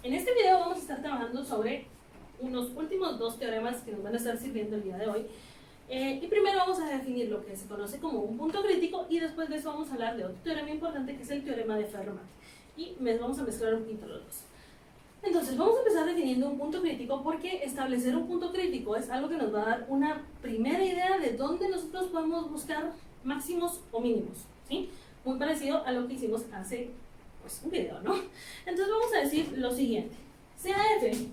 En este video vamos a estar trabajando sobre unos últimos dos teoremas que nos van a estar sirviendo el día de hoy. Y primero vamos a definir lo que se conoce como un punto crítico y después de eso vamos a hablar de otro teorema importante que es el teorema de Fermat. Y vamos a mezclar un poquito los dos. Entonces vamos a empezar definiendo un punto crítico porque establecer un punto crítico es algo que nos va a dar una primera idea de dónde nosotros podemos buscar máximos o mínimos, ¿sí? Muy parecido a lo que hicimos hace un video, ¿no? Entonces vamos a decir lo siguiente: sea f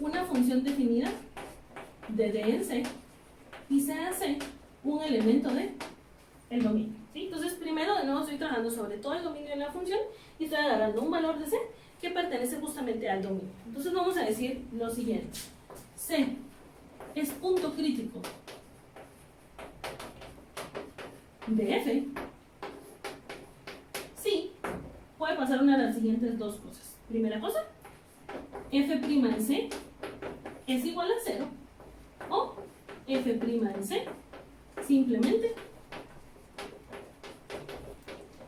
una función definida de D en C y sea C un elemento de el dominio, ¿sí? Entonces primero de nuevo estoy trabajando sobre todo el dominio de la función y estoy agarrando un valor de C que pertenece justamente al dominio. Entonces vamos a decir lo siguiente: C es punto crítico de F si puede pasar una de las siguientes dos cosas. Primera cosa, f' en C es igual a 0 o f' en C simplemente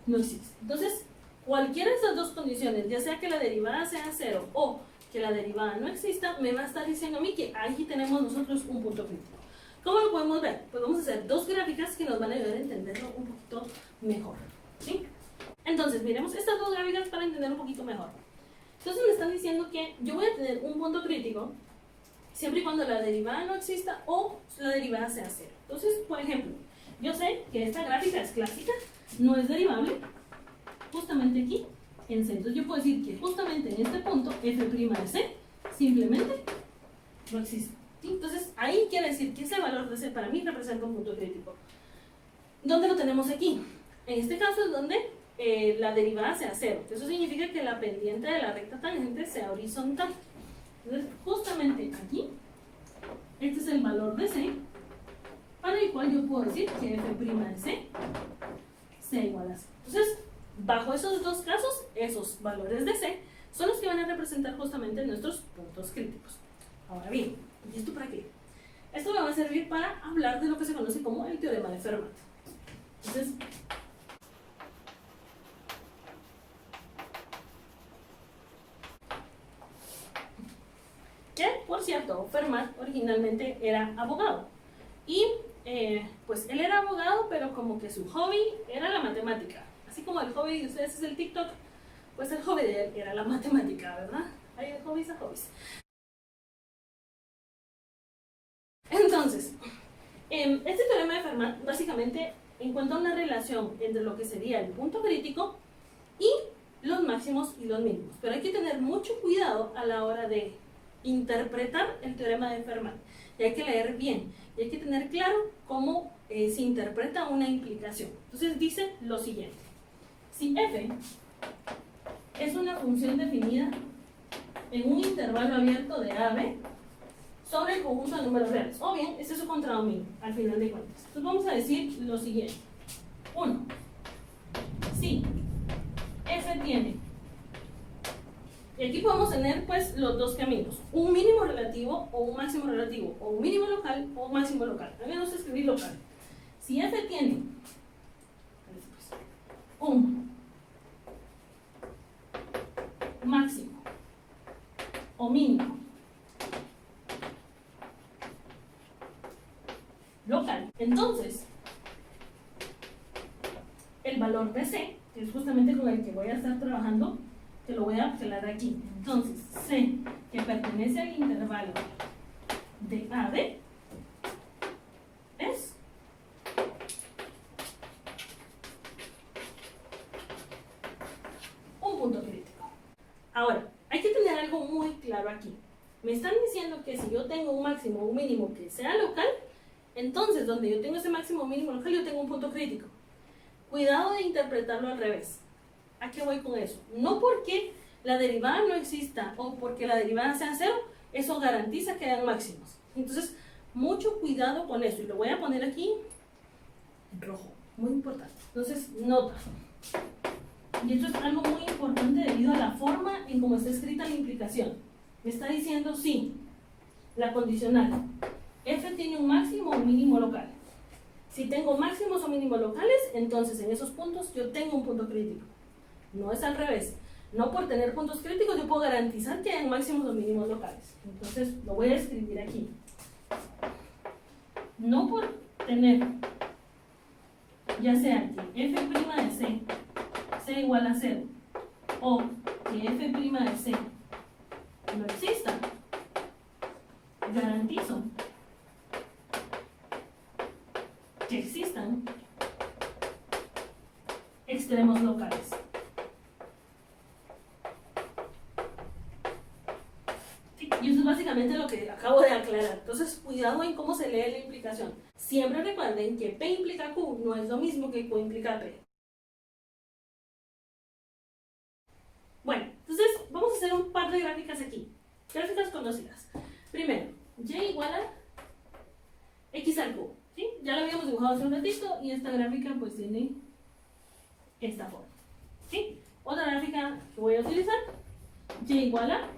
no existe. Entonces, cualquiera de estas dos condiciones, ya sea que la derivada sea 0 o que la derivada no exista, me va a estar diciendo a mí que aquí tenemos nosotros un punto crítico. ¿Cómo lo podemos ver? Pues vamos a hacer dos gráficas que nos van a ayudar a entenderlo un poquito mejor, ¿sí? Entonces, miremos estas dos gráficas para entender un poquito mejor. Entonces me están diciendo que yo voy a tener un punto crítico siempre y cuando la derivada no exista o la derivada sea 0. Entonces, por ejemplo, yo sé que esta gráfica es clásica, no es derivable, justamente aquí en C. Entonces yo puedo decir que justamente en este punto f' de C simplemente no existe, ¿sí? Entonces ahí quiere decir que ese valor de C para mí representa un punto crítico. ¿Dónde lo tenemos aquí? En este caso es donde la derivada sea 0. Eso significa que la pendiente de la recta tangente sea horizontal. Entonces, justamente aquí, este es el valor de C, para el cual yo puedo decir que f' de C sea igual a 0. Entonces, bajo esos dos casos, esos valores de C son los que van a representar justamente nuestros puntos críticos. Ahora bien, ¿y esto para qué? Esto me va a servir para hablar de lo que se conoce como el teorema de Fermat. Entonces, que, por cierto, Fermat originalmente era abogado. Y pues él era abogado, pero como que su hobby era la matemática. Así como el hobby de ustedes es el TikTok, pues el hobby de él era la matemática, ¿verdad? Hay de hobbies a hobbies. Entonces, este teorema de Fermat básicamente encuentra una relación entre lo que sería el punto crítico y los máximos y los mínimos. Pero hay que tener mucho cuidado a la hora de interpretar el teorema de Fermat. Y hay que leer bien. Y hay que tener claro cómo se interpreta una implicación. Entonces dice lo siguiente: si f es una función definida en un intervalo abierto de a a b sobre el conjunto de números reales, o bien este es su contradominio al final de cuentas. Entonces vamos a decir lo siguiente: 1. Si f tiene, y aquí podemos tener pues los dos caminos, un mínimo relativo o un máximo relativo, o un mínimo local o un máximo local. A mí me gusta escribir local. Si f tiene un máximo o mínimo local, entonces el valor de C, que es justamente con el que voy a estar trabajando, que lo voy a aclarar aquí. Entonces, C, que pertenece al intervalo de A a B, es un punto crítico. Ahora, hay que tener algo muy claro aquí. Me están diciendo que si yo tengo un máximo o un mínimo que sea local, entonces donde yo tengo ese máximo o mínimo local, yo tengo un punto crítico. Cuidado de interpretarlo al revés. ¿A qué voy con eso? No porque la derivada no exista o porque la derivada sea 0, eso garantiza que hayan máximos. Entonces, mucho cuidado con eso. Y lo voy a poner aquí en rojo, muy importante. Entonces, nota. Y esto es algo muy importante debido a la forma en cómo está escrita la implicación. Me está diciendo sí, la condicional. F tiene un máximo o un mínimo local. Si tengo máximos o mínimos locales, entonces en esos puntos yo tengo un punto crítico. No es al revés. No por tener puntos críticos yo puedo garantizar que hay máximos o mínimos locales. Entonces lo voy a escribir aquí. No por tener, ya sea que f' de c sea igual a 0 o que f' de c no exista, garantizo que existan extremos locales. ¿Sí? Y eso es básicamente lo que acabo de aclarar. Entonces, cuidado en cómo se lee la implicación. Siempre recuerden que P implica Q no es lo mismo que Q implica P. Bueno, entonces vamos a hacer un par de gráficas aquí. Gráficas conocidas. Primero, Y igual a X al Q. ¿Sí? Ya lo habíamos dibujado hace un ratito y esta gráfica pues tiene esta forma. ¿Sí? Otra gráfica que voy a utilizar, Y igual a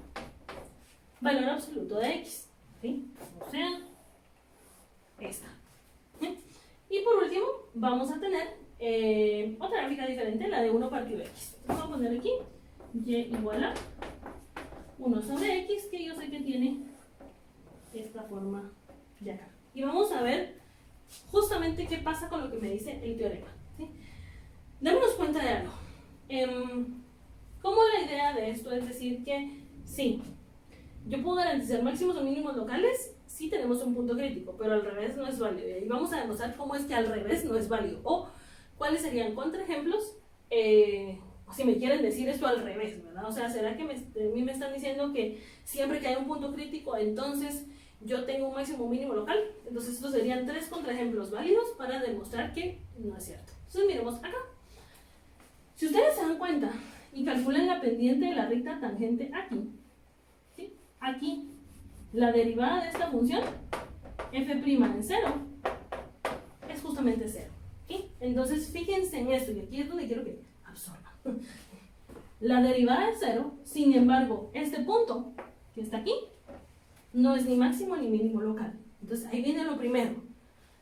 valor absoluto de X. ¿Sí? O sea, esta. ¿Sí? Y por último, vamos a tener otra gráfica diferente, la de 1 partido X. Entonces, vamos a poner aquí Y igual a 1 sobre X, que yo sé que tiene esta forma de acá. Y vamos a ver justamente qué pasa con lo que me dice el teorema. ¿Sí? Démonos cuenta de algo. ¿Cómo la idea de esto es decir que sí, yo puedo garantizar máximos o mínimos locales si tenemos un punto crítico, pero al revés no es válido? Y vamos a demostrar cómo es que al revés no es válido. O cuáles serían contraejemplos, o si me quieren decir esto al revés, ¿verdad? O sea, ¿será que a mí me están diciendo que siempre que hay un punto crítico, entonces yo tengo un máximo o mínimo local? Entonces estos serían 3 contraejemplos válidos para demostrar que no es cierto. Entonces miremos acá. Si ustedes se dan cuenta y calculan la pendiente de la recta tangente aquí, ¿sí? Aquí, la derivada de esta función, f' en 0, es justamente 0. ¿Sí? Entonces fíjense en esto, y aquí es donde quiero que absorban. La derivada es 0, sin embargo, este punto que está aquí no es ni máximo ni mínimo local. Entonces ahí viene lo primero.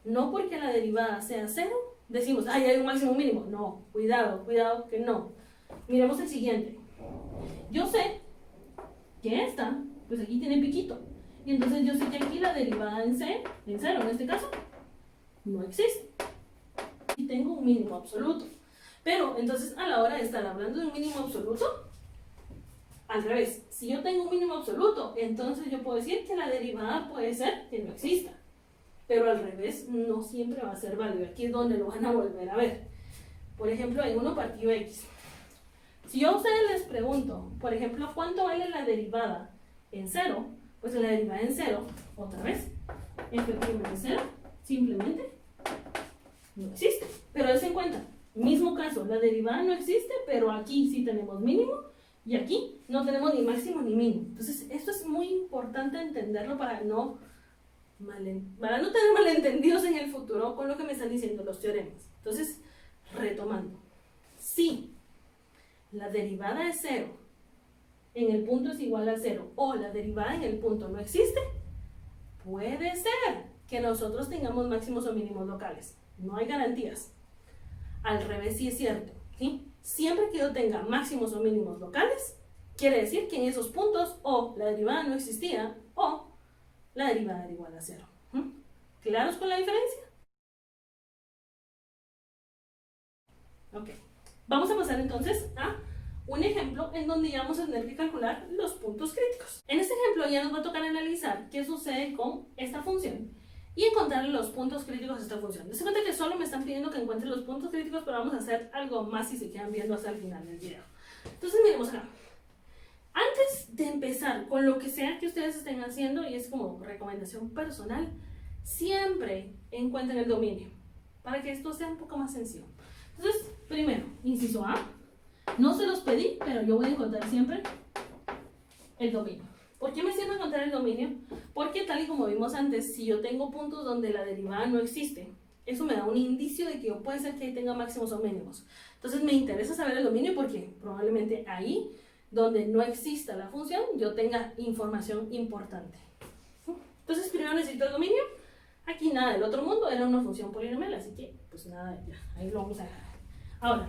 No porque la derivada sea 0, decimos, ay, hay un máximo mínimo. No, cuidado, cuidado que no. Miremos el siguiente. Yo sé que esta, pues aquí tiene piquito. Y entonces yo sé que aquí la derivada en 0, en este caso, no existe. Y tengo un mínimo absoluto. Pero entonces a la hora de estar hablando de un mínimo absoluto, al revés, si yo tengo un mínimo absoluto, entonces yo puedo decir que la derivada puede ser que no exista. Pero al revés no siempre va a ser válido. Aquí es donde lo van a volver a ver. Por ejemplo, en 1 partido X. Si yo a ustedes les pregunto, por ejemplo, ¿cuánto vale la derivada en 0? Pues la derivada en 0, otra vez, f' en 0, simplemente no existe. Pero dense en cuenta, mismo caso, la derivada no existe, pero aquí sí tenemos mínimo y aquí no tenemos ni máximo ni mínimo. Entonces, esto es muy importante entenderlo para no tener malentendidos en el futuro con lo que me están diciendo los teoremas. Entonces, retomando, si la derivada es 0, en el punto es igual a 0, o la derivada en el punto no existe, puede ser que nosotros tengamos máximos o mínimos locales. No hay garantías. Al revés sí es cierto, ¿sí? Siempre que yo tenga máximos o mínimos locales, quiere decir que en esos puntos o la derivada no existía o la derivada era igual a 0. ¿Claros con la diferencia? Ok. Vamos a pasar entonces a un ejemplo en donde ya vamos a tener que calcular los puntos críticos. En este ejemplo ya nos va a tocar analizar qué sucede con esta función y encontrar los puntos críticos de esta función. Dense cuenta que solo me están pidiendo que encuentre los puntos críticos, pero vamos a hacer algo más si se quedan viendo hasta el final del video. Entonces miremos acá. Antes de empezar con lo que sea que ustedes estén haciendo, y es como recomendación personal, siempre encuentren el dominio para que esto sea un poco más sencillo. Entonces, primero, inciso A, no se los pedí, pero yo voy a encontrar siempre el dominio. ¿Por qué me sirve encontrar el dominio? Porque tal y como vimos antes, si yo tengo puntos donde la derivada no existe, eso me da un indicio de que yo puede ser que ahí tenga máximos o mínimos. Entonces me interesa saber el dominio porque probablemente ahí donde no exista la función, yo tenga información importante. Entonces primero necesito el dominio. Aquí nada del otro mundo, era una función polinomial, así que pues nada, ya, ahí lo vamos a dejar. Ahora,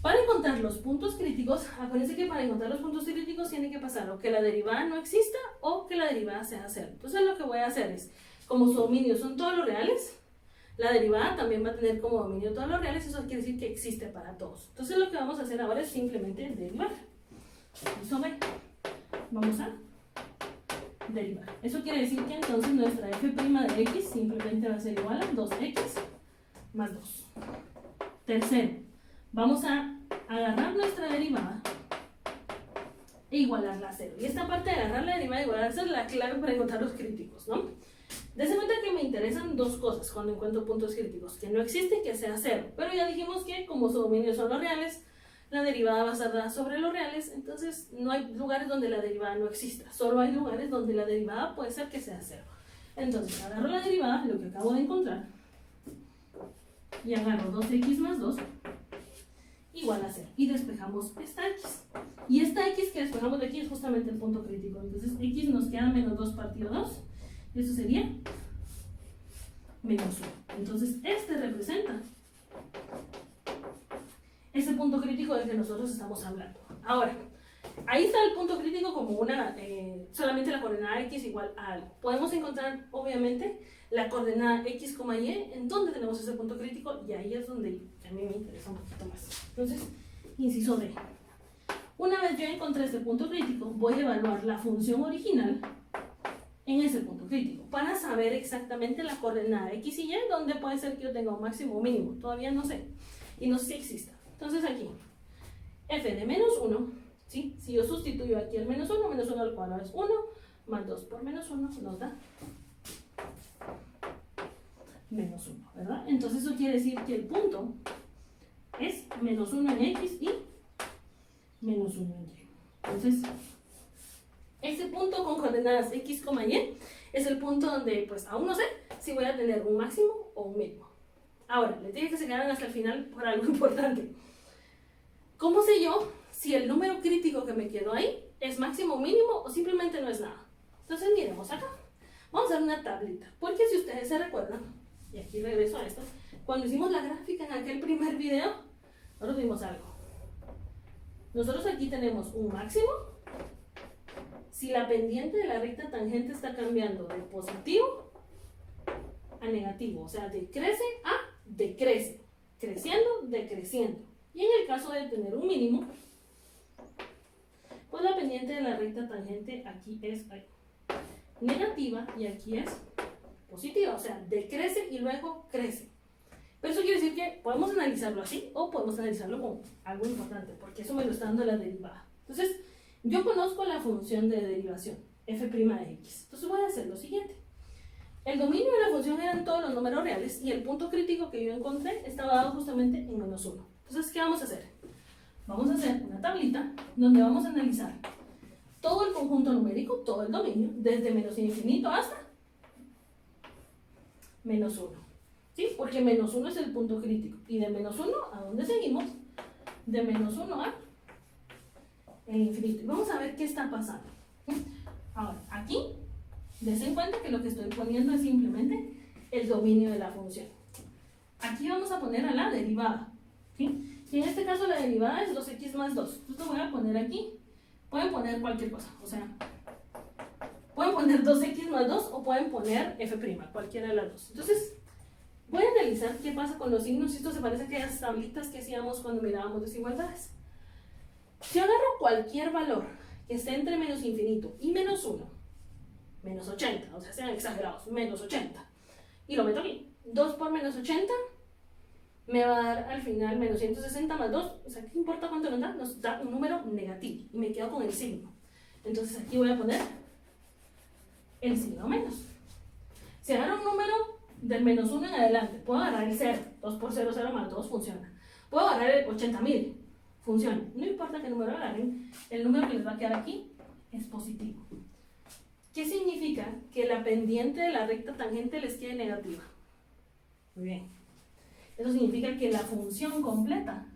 para encontrar encontrar los puntos críticos, acuérdense que para encontrar los puntos críticos tiene que pasar o que la derivada no exista o que la derivada sea cero. Entonces lo que voy a hacer es, como su dominio son todos los reales, la derivada también va a tener como dominio todos los reales, eso quiere decir que existe para todos. Entonces lo que vamos a hacer ahora es simplemente derivar. Eso ve. Vamos a derivar. Eso quiere decir que entonces nuestra f' de x simplemente va a ser igual a 2x más 2. Tercero, vamos a agarrar nuestra derivada e igualarla a 0. Y esta parte de agarrar la derivada e igualarla a 0 es la clave para encontrar los críticos, ¿no? Dense cuenta que me interesan dos cosas cuando encuentro puntos críticos: que no existe y que sea 0. Pero ya dijimos que como su dominio son los reales, la derivada va a estar dada sobre los reales, entonces no hay lugares donde la derivada no exista, solo hay lugares donde la derivada puede ser que sea 0. Entonces agarro la derivada, lo que acabo de encontrar, y agarro 2x más 2 igual a 0, y despejamos esta x. Y esta x que despejamos de aquí es justamente el punto crítico, entonces x nos queda menos 2 partido 2, y eso sería menos 1. Entonces este representa ese punto crítico del que nosotros estamos hablando. Ahora, ahí está el punto crítico como una, solamente la coordenada x igual a algo. Podemos encontrar, obviamente, la coordenada x, y, en donde tenemos ese punto crítico, y ahí es donde a mí me interesa un poquito más. Entonces, inciso D. Una vez yo encontré este punto crítico, voy a evaluar la función original en ese punto crítico, para saber exactamente la coordenada x y y, donde puede ser que yo tenga un máximo o mínimo. Todavía no sé, y no sé si exista. Entonces aquí, f de menos 1, ¿sí? Si yo sustituyo aquí el menos 1 al cuadrado es 1, más 2 por menos 1 nos da menos 1, ¿verdad? Entonces eso quiere decir que el punto es menos 1 en x y menos 1 en y. Entonces, ese punto con coordenadas x, y es el punto donde, pues, aún no sé si voy a tener un máximo o un mínimo. Ahora, les dije que se quedaran hasta el final por algo importante. ¿Cómo sé yo si el número crítico que me quedó ahí es máximo o mínimo o simplemente no es nada? Entonces miremos acá. Vamos a hacer una tablita, porque si ustedes se recuerdan, y aquí regreso a esto, cuando hicimos la gráfica en aquel primer video, nosotros vimos algo. Nosotros aquí tenemos un máximo si la pendiente de la recta tangente está cambiando de positivo a negativo, o sea, decrece a decrece, creciendo, decreciendo. Y en el caso de tener un mínimo, pues la pendiente de la recta tangente aquí es negativa y aquí es positiva, o sea, decrece y luego crece. Pero eso quiere decir que podemos analizarlo así o podemos analizarlo con algo importante, porque eso me lo está dando la derivada. Entonces, yo conozco la función de derivación, f' de x. Entonces voy a hacer lo siguiente. El dominio de la función eran todos los números reales y el punto crítico que yo encontré estaba dado justamente en menos 1. Entonces, ¿qué vamos a hacer? Vamos a hacer una tablita donde vamos a analizar todo el conjunto numérico, todo el dominio, desde menos infinito hasta menos 1. ¿Sí? Porque menos 1 es el punto crítico. Y de menos 1, ¿a dónde seguimos? De menos 1 a el infinito. Y vamos a ver qué está pasando. Ahora, aquí, dense en cuenta que lo que estoy poniendo es simplemente el dominio de la función. Aquí vamos a poner a la derivada. ¿Sí? Y en este caso la derivada es 2x más 2. Entonces lo voy a poner aquí. Pueden poner cualquier cosa. O sea, pueden poner 2x más 2 o pueden poner f', cualquiera de las dos. Entonces, voy a analizar qué pasa con los signos. Esto se parece a aquellas tablitas que hacíamos cuando mirábamos desigualdades. Si yo agarro cualquier valor que esté entre menos infinito y menos 1, menos 80, o sea, sean exagerados, menos 80, y lo meto aquí, 2 por menos 80 me va a dar al final menos 160 más 2, o sea, ¿qué importa cuánto nos da un número negativo, y me quedo con el signo. Entonces aquí voy a poner el signo menos. Si agarro un número del menos 1 en adelante, puedo agarrar el 0, 2 por 0, 0 más 2 funciona. Puedo agarrar el 80.000, funciona. No importa qué número agarren, el número que les va a quedar aquí es positivo. ¿Qué significa? Que la pendiente de la recta tangente les quede negativa. Muy bien. Eso significa que la función completa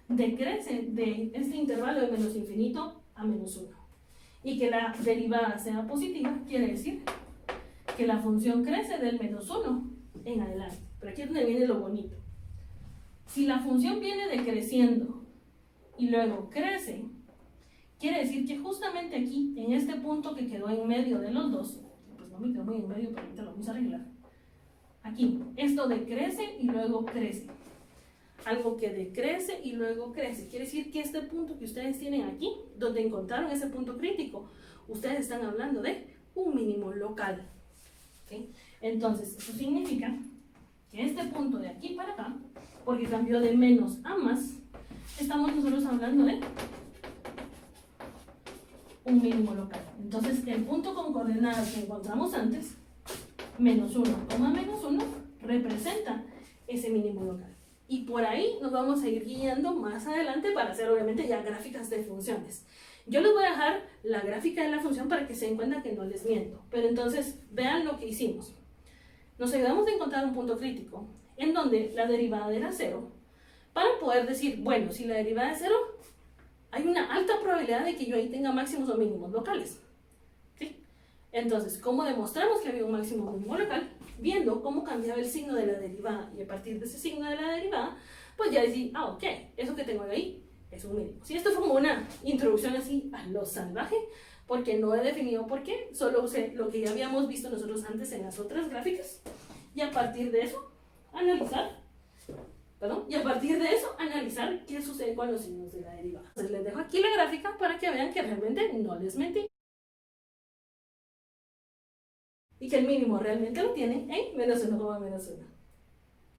decrece de este intervalo de menos infinito a menos 1. Y que la derivada sea positiva quiere decir que la función crece del menos 1 en adelante. Pero aquí es donde viene lo bonito. Si la función viene decreciendo y luego crece, quiere decir que justamente aquí, en este punto que quedó en medio de los dos, pues no me quedó muy en medio, pero ahorita lo vamos a arreglar. Aquí, esto decrece y luego crece. Algo que decrece y luego crece. Quiere decir que este punto que ustedes tienen aquí, donde encontraron ese punto crítico, ustedes están hablando de un mínimo local. ¿Okay? Entonces, eso significa que este punto de aquí para acá, porque cambió de menos a más, estamos nosotros hablando de un mínimo local. Entonces, el punto con coordenadas que encontramos antes, menos 1, menos 1, representa ese mínimo local. Y por ahí nos vamos a ir guiando más adelante para hacer obviamente ya gráficas de funciones. Yo les voy a dejar la gráfica de la función para que se den cuenta que no les miento. Pero entonces vean lo que hicimos. Nos ayudamos a encontrar un punto crítico en donde la derivada era 0 para poder decir, bueno, si la derivada es 0, hay una alta probabilidad de que yo ahí tenga máximos o mínimos locales. ¿Sí? Entonces, ¿cómo demostramos que había un máximo o mínimo local? Viendo cómo cambiaba el signo de la derivada, y a partir de ese signo de la derivada, pues ya decir, ok, eso que tengo ahí es un mínimo. Si esto fue como una introducción así a lo salvaje, porque no he definido por qué, solo usé lo que ya habíamos visto nosotros antes en las otras gráficas, y a partir de eso, analizar qué sucede con los signos de la derivada. Entonces les dejo aquí la gráfica para que vean que realmente no les mentí. Y que el mínimo realmente lo tienen en menos 1, menos 1.